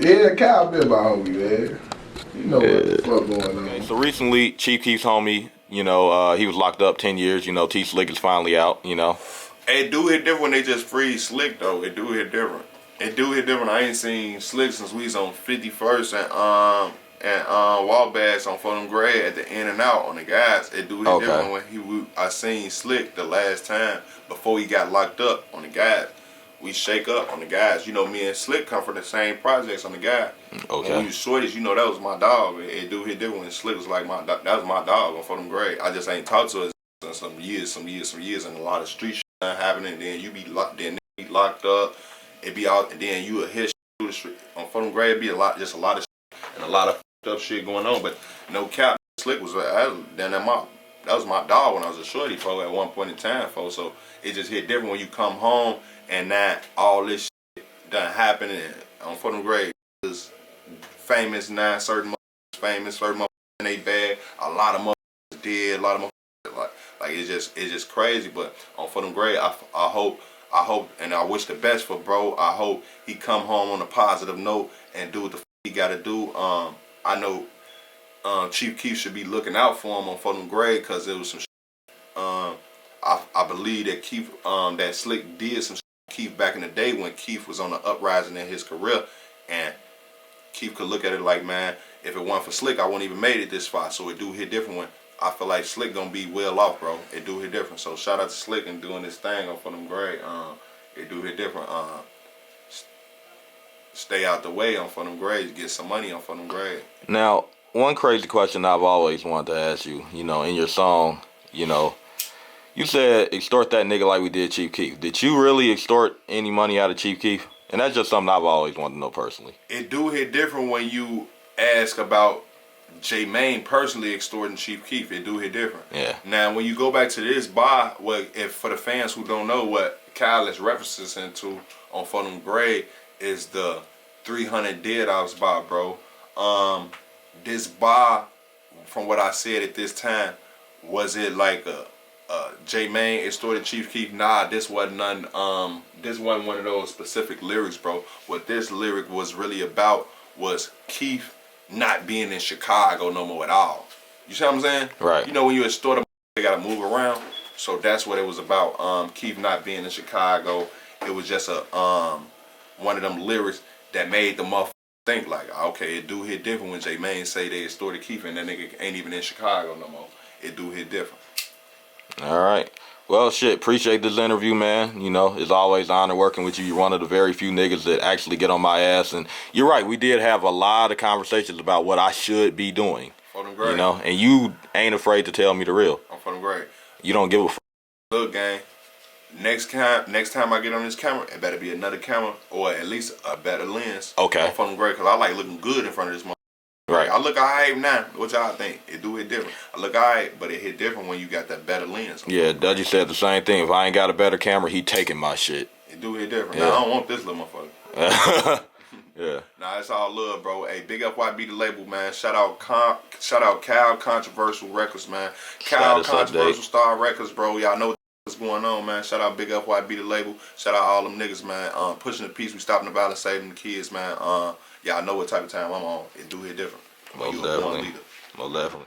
Yeah, Kyle been my homie, man. You know what the fuck going on. Okay, so recently, Chief Keef's homie, you know, he was locked up 10 years. You know, T Slick is finally out, you know. It do hit different when they just free Slick, though. It do hit different. It do hit different. I ain't seen Slick since we was on 51st and Wabash on Fulham Gray at the in and out on the guys. It do hit different when I seen Slick the last time before he got locked up on the guys. We shake up on the guys. You know, me and Slick come from the same projects on the guy. Okay. When we was shorties, you know, that was my dog. It do hit different when Slick was like that was my dog on Fulham Gray. I just ain't talked to us in some years, and a lot of street shit happening. Then you be locked, then they be locked up. It be out, and then you a hit through the street on Fulham Gray. It be a lot of shit and a lot of up shit going on. But no cap, Slick was that was my dog when I was a shorty for at one point in time for. So it just hit different when you come home and not all this shit done happening on Fulham Gray. Is famous now, certain famous, certain in they bag. A lot of motherfuckers dead, a lot of motherfuckers like it's just crazy. But on Fulham Gray, I hope and I wish the best for bro. I hope he come home on a positive note and do what the he gotta do. I know Chief Keef should be looking out for him on Fulham Gray because it was some I believe that Keef that Slick did some Keef back in the day when Keef was on the uprising in his career, and Keef could look at it like, man, if it weren't for Slick, I wouldn't even made it this far. So it do hit different when I feel like Slick gonna be well off, bro. It do hit different. So shout out to Slick and doing this thing on Fulham Gray. It do hit different. Stay out the way on Fulham Gray. Get some money on Fulham Gray. Now, one crazy question I've always wanted to ask you, you know, in your song, you know, you said extort that nigga like we did Chief Keef. Did you really extort any money out of Chief Keef? And that's just something I've always wanted to know personally. It do hit different when you ask about J Main personally extorting Chief Keef. It do hit different. Yeah. Now, when you go back to this bar, if for the fans who don't know what Kyle is references into on Fulham Gray is the 300 Dead Ops bar, bro. This bar, from what I said at this time, was it like a J Main extorted Chief Keef? Nah, this wasn't none. This wasn't one of those specific lyrics, bro. What this lyric was really about was Keef not being in Chicago no more at all. You see what I'm saying? Right. You know when you extort a, they gotta move around. So that's what it was about. Keef not being in Chicago. It was just a one of them lyrics that made the motherfucker think like, okay, it do hit different when J Main say they extorted Keef and that nigga ain't even in Chicago no more. It do hit different. All right. Well, shit, appreciate this interview, man. You know, it's always an honor working with you. You're one of the very few niggas that actually get on my ass. And you're right, we did have a lot of conversations about what I should be doing. Great. You know, and you ain't afraid to tell me the real. I'm feeling great. You don't give a fuck. Look, gang, next time I get on this camera, it better be another camera or at least a better lens. Okay. I'm feeling great because I like looking good in front of this motherfucker. Right. I look alright now. What y'all think? It do hit different. I look alright, but it hit different when you got that better lens. Yeah, Dudgy said the same thing. If I ain't got a better camera, he taking my shit. It do hit different. Yeah. Now, I don't want this little motherfucker. Yeah. Nah, it's all love, bro. Hey, big FYB the label, man. Shout out Cal Controversial Records, man. Cal Controversial Star Records, bro. Y'all know what's going on, man. Shout out big FYB the label. Shout out all them niggas, man. Pushing the peace. We stopping the violence, saving the kids, man. Y'all know what type of time I'm on. It do hit different. Most definitely. Most definitely.